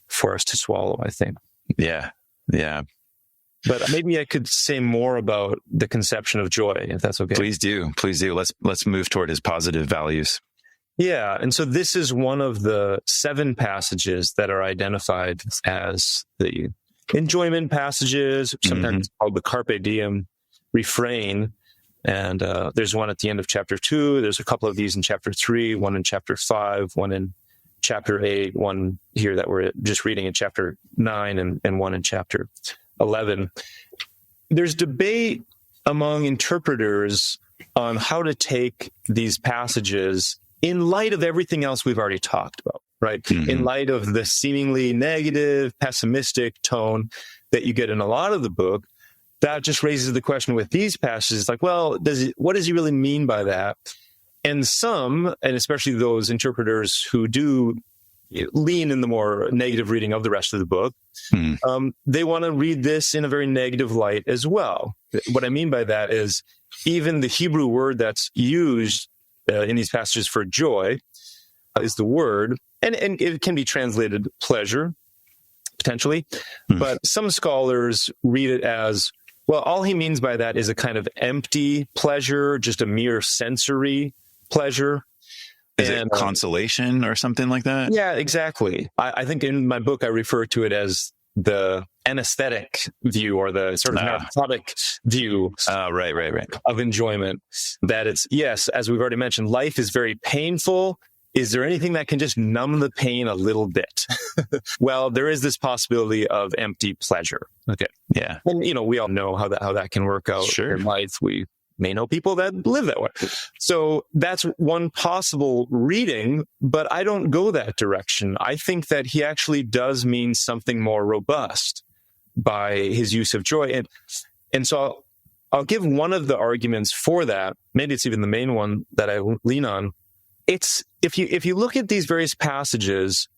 for us to swallow, I think. Yeah. Yeah. But maybe I could say more about the conception of joy, if that's okay. Please do. Please do. Let's move toward his positive values. Yeah. And so this is one of the 7 passages that are identified as the enjoyment passages, sometimes called the carpe diem refrain. And there's one at the end of chapter 2. There's a couple of these in chapter 3, one in chapter 5, one in chapter 8, one here that we're just reading in chapter 9, and one in chapter 11. There's debate among interpreters on how to take these passages in light of everything else we've already talked about, right? Mm-hmm. In light of the seemingly negative, pessimistic tone that you get in a lot of the book. That just raises the question with these passages, like, well, what does he really mean by that? And some, and especially those interpreters who do lean in the more negative reading of the rest of the book, they want to read this in a very negative light as well. What I mean by that is even the Hebrew word that's used in these passages for joy is the word, and it can be translated pleasure, potentially, but some scholars read it as, well, all he means by that is a kind of empty pleasure, just a mere sensory pleasure. Is it consolation or something like that? Yeah, exactly. I think in my book, I refer to it as the anesthetic view, or the sort of narcotic view right. of enjoyment. That it's, yes, as we've already mentioned, life is very painful. Is there anything that can just numb the pain a little bit? Well, there is this possibility of empty pleasure. Okay. Yeah. And, we all know how that can work out in life. We may know people that live that way. So that's one possible reading, but I don't go that direction. I think that he actually does mean something more robust by his use of joy. And so I'll give one of the arguments for that. Maybe it's even the main one that I lean on. It's if you look at these various passages,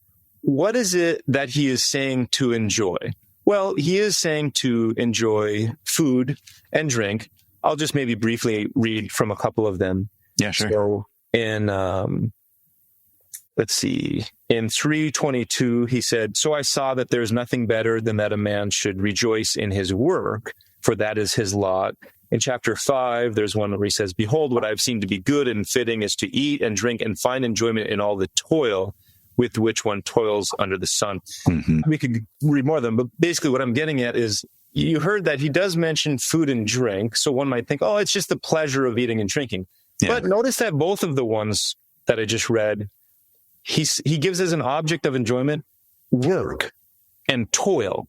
what is it that he is saying to enjoy? Well, he is saying to enjoy food and drink. I'll just maybe briefly read from a couple of them. Yeah, sure. So in let's see, in 3:22, he said, "So I saw that there's nothing better than that a man should rejoice in his work, for that is his lot, In chapter 5, there's one where he says, "Behold, what I've seen to be good and fitting is to eat and drink and find enjoyment in all the toil with which one toils under the sun." We could read more of them, but basically what I'm getting at is, you heard that he does mention food and drink, so one might think, oh, it's just the pleasure of eating and drinking. Yeah. But notice that both of the ones that I just read, he gives as an object of enjoyment work and toil.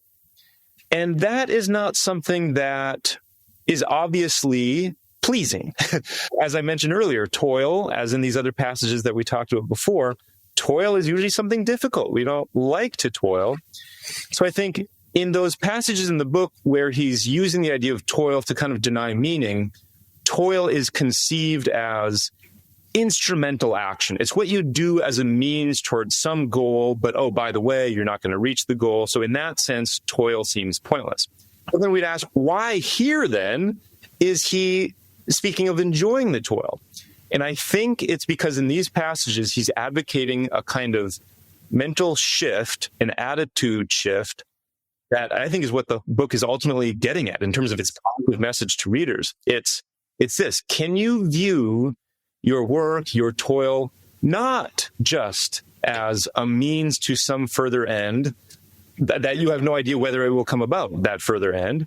And that is not something that is obviously pleasing. As I mentioned earlier, toil, as in these other passages that we talked about before, toil is usually something difficult. We don't like to toil. So I think in those passages in the book where he's using the idea of toil to kind of deny meaning, toil is conceived as instrumental action. It's what you do as a means towards some goal, but oh, by the way, you're not going to reach the goal. So in that sense, toil seems pointless. But then we'd ask, why here then is he speaking of enjoying the toil? And I think it's because in these passages, he's advocating a kind of mental shift, an attitude shift, that I think is what the book is ultimately getting at in terms of its message to readers. It's this: can you view your work, your toil, not just as a means to some further end that you have no idea whether it will come about, that further end?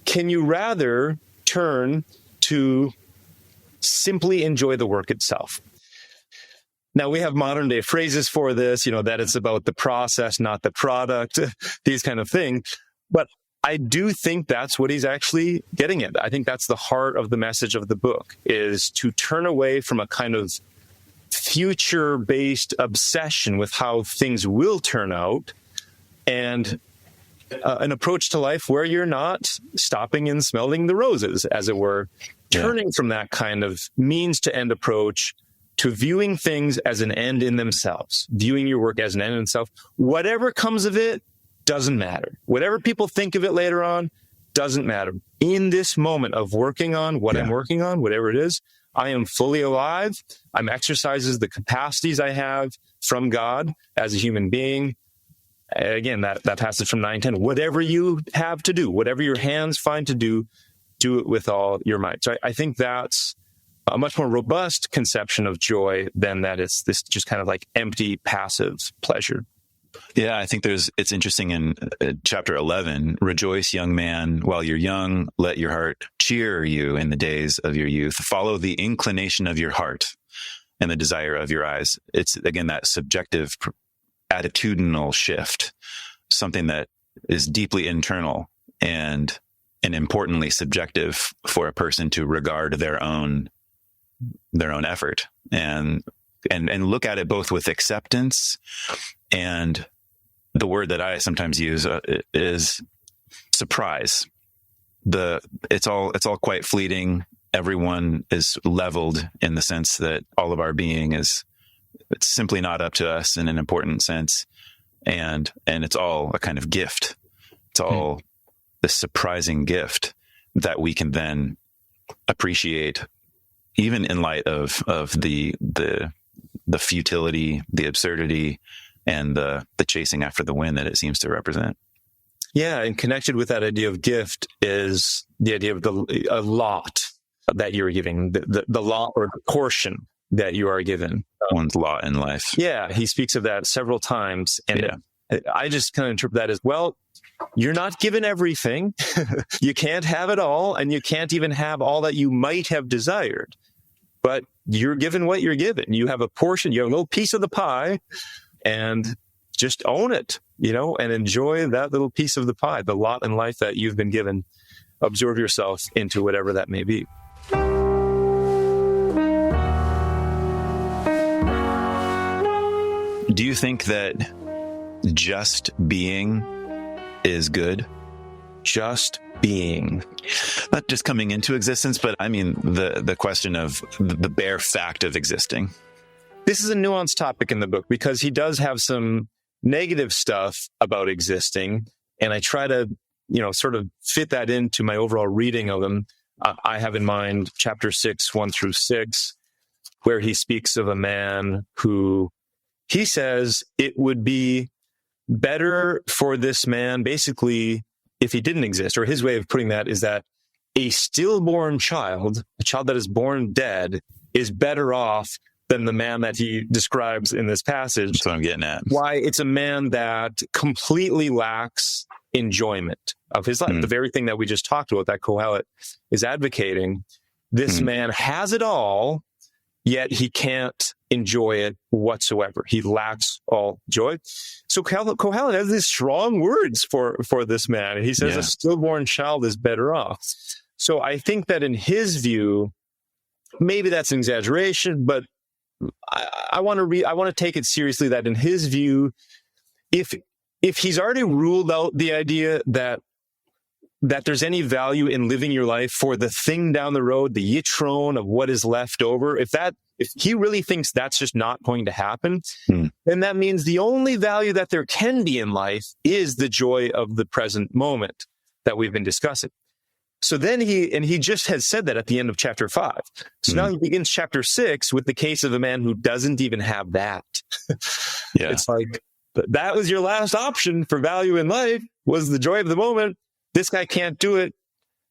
Can you rather turn to simply enjoy the work itself? Now, we have modern day phrases for this, that it's about the process, not the product, these kind of things. But I do think that's what he's actually getting at. I think that's the heart of the message of the book, is to turn away from a kind of future-based obsession with how things will turn out, and an approach to life where you're not stopping and smelling the roses, as it were, turning from that kind of means-to-end approach to viewing things as an end in themselves, viewing your work as an end in itself. Whatever comes of it doesn't matter. Whatever people think of it later on doesn't matter. In this moment of working on what I'm working on, whatever it is, I am fully alive. I'm exercises the capacities I have from God as a human being. Again, that passage from 9:10, whatever you have to do, whatever your hands find to do, do it with all your might. So I think that's a much more robust conception of joy than that it's this just kind of like empty, passive pleasure. Yeah, I think it's interesting in chapter 11, rejoice, young man, while you're young, let your heart cheer you in the days of your youth. Follow the inclination of your heart and the desire of your eyes. It's, again, that subjective attitudinal shift, something that is deeply internal and importantly subjective for a person to regard their own effort and look at it both with acceptance, and the word that I sometimes use is surprise. It's all quite fleeting. Everyone is leveled in the sense that all of our being it's simply not up to us in an important sense, and it's all a kind of gift. It's all this surprising gift that we can then appreciate, even in light of the futility, the absurdity, and the chasing after the wind that it seems to represent. Yeah, and connected with that idea of gift is the idea of a lot that you're giving, the lot or the portion that you are given. One's lot in life. Yeah, he speaks of that several times. And I just kind of interpret that as, well, you're not given everything. You can't have it all, and you can't even have all that you might have desired. But you're given what you're given. You have a portion, you have a little piece of the pie, and just own it, and enjoy that little piece of the pie, the lot in life that you've been given. Absorb yourself into whatever that may be. Do you think that just being is good? Just being. Not just coming into existence, but I mean the question of the bare fact of existing. This is a nuanced topic in the book because he does have some negative stuff about existing, and I try to, sort of fit that into my overall reading of him. I have in mind chapter 6, 1-6, where he speaks of a man who he says it would be better for this man, basically, if he didn't exist, or his way of putting that is that a stillborn child, a child that is born dead, is better off than the man that he describes in this passage. That's what I'm getting at. Why? It's a man that completely lacks enjoyment of his life. The very thing that we just talked about, that Qoheleth is advocating. This man has it all, yet he can't enjoy it whatsoever. He lacks all joy. So Qoheleth has these strong words for this man. He says a stillborn child is better off. So I think that in his view, maybe that's an exaggeration, but I want to take it seriously that in his view, if he's already ruled out the idea that there's any value in living your life for the thing down the road, the yitron of what is left over, if he really thinks that's just not going to happen, then that means the only value that there can be in life is the joy of the present moment that we've been discussing. So then he just has said that at the end of chapter 5. So now he begins chapter 6 with the case of a man who doesn't even have that. It's like, that was your last option for value in life, was the joy of the moment. This guy can't do it.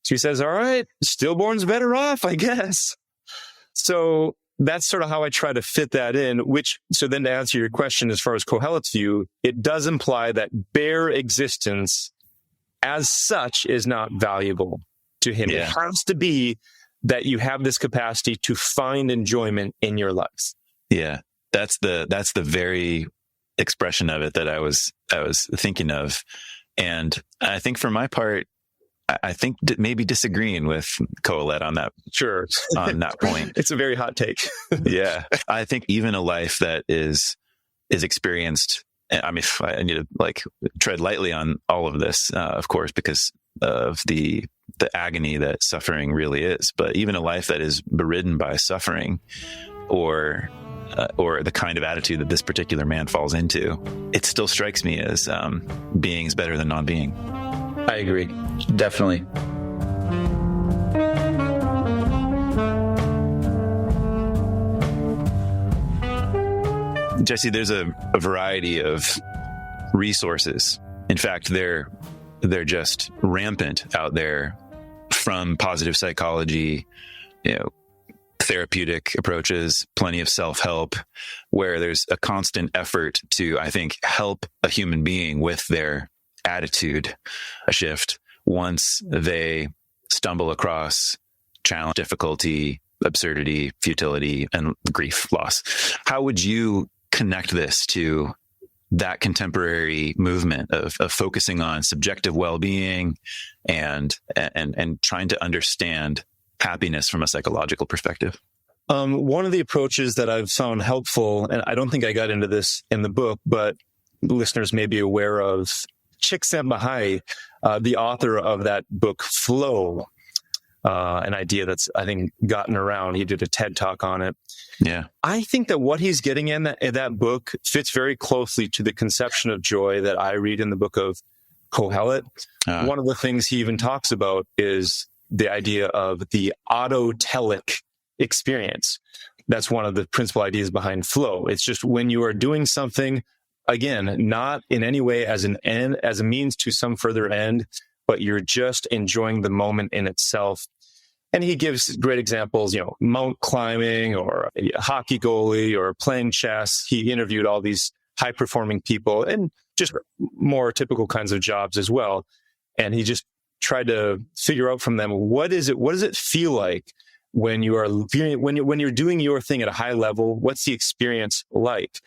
So he says, all right, stillborn's better off, I guess. So that's sort of how I try to fit that in, so then to answer your question, as far as Qoheleth's view, it does imply that bare existence as such is not valuable to him. It has to be that you have this capacity to find enjoyment in your life. Yeah, that's the very expression of it that I was thinking of. And I think for my part, I think maybe disagreeing with Qoheleth on that. Sure. On that point. It's a very hot take. Yeah. I think even a life that is experienced, I mean, I need to tread lightly on all of this, of course, because of the agony that suffering really is. But even a life that is beridden by suffering, or the kind of attitude that this particular man falls into, it still strikes me as being is better than non-being. I agree. Definitely. Jesse, there's a variety of resources. In fact, they're just rampant out there, from positive psychology, therapeutic approaches, plenty of self-help, where there's a constant effort to, I think, help a human being with their attitude shift once they stumble across challenge, difficulty, absurdity, futility, and grief, loss. How would you connect this to that contemporary movement of focusing on subjective well-being and trying to understand happiness from a psychological perspective? One of the approaches that I've found helpful, and I don't think I got into this in the book, but listeners may be aware of Csikszentmihalyi, the author of that book, Flow, an idea that's, I think, gotten around. He did a TED Talk on it. Yeah. I think that what he's getting in that book fits very closely to the conception of joy that I read in the book of Qoheleth. One of the things he even talks about is the idea of the autotelic experience. That's one of the principal ideas behind flow. It's just when you are doing something, again, not in any way as an end, as a means to some further end, but you're just enjoying the moment in itself. And he gives great examples, mount climbing, or a hockey goalie, or playing chess. He interviewed all these high performing people and just more typical kinds of jobs as well. And he just tried to figure out from them, what does it feel like when you're doing your thing at a high level? What's the experience like?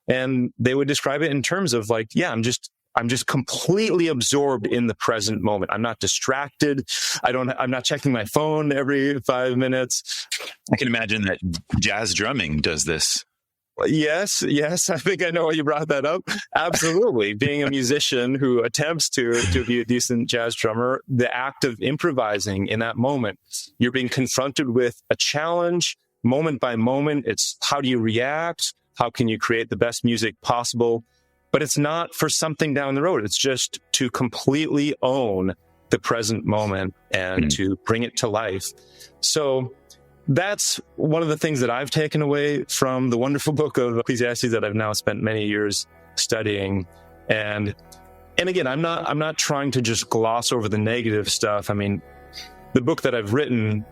And they would describe it in terms of I'm just completely absorbed in the present moment. I'm not distracted. I'm not checking my phone every 5 minutes. I can imagine that jazz drumming does this. Yes. I think I know why you brought that up. Absolutely. Being a musician who attempts to be a decent jazz drummer, the act of improvising in that moment, you're being confronted with a challenge moment by moment. It's how do you react? How can you create the best music possible? But it's not for something down the road. It's just to completely own the present moment and to bring it to life. So that's one of the things that I've taken away from the wonderful book of Ecclesiastes that I've now spent many years studying. And again, I'm not trying to just gloss over the negative stuff. I mean, the book that I've written,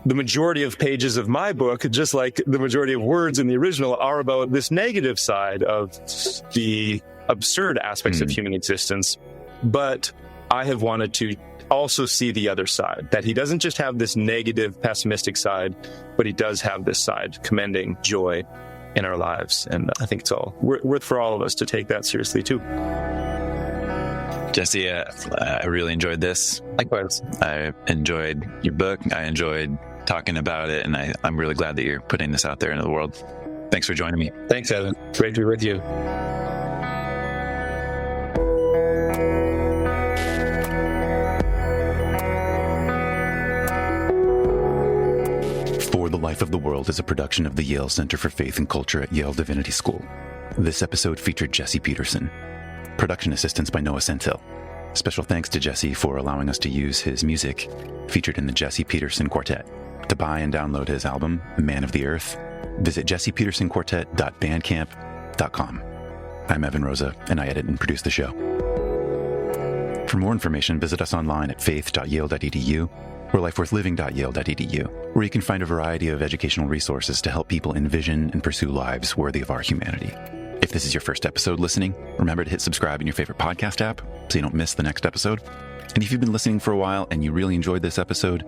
the majority of pages of my book, just like the majority of words in the original, are about this negative side of the absurd aspects of human existence. But I have wanted to also see the other side, that he doesn't just have this negative, pessimistic side, but he does have this side commending joy in our lives. And I think it's all worth for all of us to take that seriously too. Jesse, I really enjoyed this. Likewise. I enjoyed your book. I enjoyed talking about it, and I'm really glad that you're putting this out there into the world. Thanks for joining me. Thanks, Evan. Great to be with you. For the Life of the World is a production of the Yale Center for Faith and Culture at Yale Divinity School. This episode featured Jesse Peterson. Production assistance by Noah Sentil. Special thanks to Jesse for allowing us to use his music featured in the Jesse Peterson Quartet. To buy and download his album, Man of the Earth, visit jessepetersonquartet.bandcamp.com. I'm Evan Rosa, and I edit and produce the show. For more information, visit us online at faith.yale.edu or lifeworthliving.yale.edu, where you can find a variety of educational resources to help people envision and pursue lives worthy of our humanity. If this is your first episode listening, remember to hit subscribe in your favorite podcast app so you don't miss the next episode. And if you've been listening for a while and you really enjoyed this episode,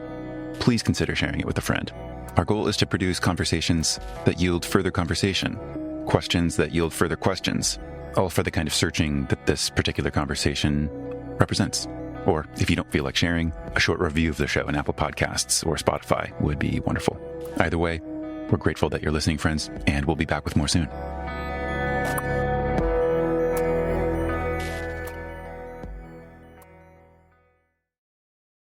please consider sharing it with a friend. Our goal is to produce conversations that yield further conversation, questions that yield further questions, all for the kind of searching that this particular conversation represents. Or if you don't feel like sharing, a short review of the show in Apple Podcasts or Spotify would be wonderful. Either way, we're grateful that you're listening, friends, and we'll be back with more soon.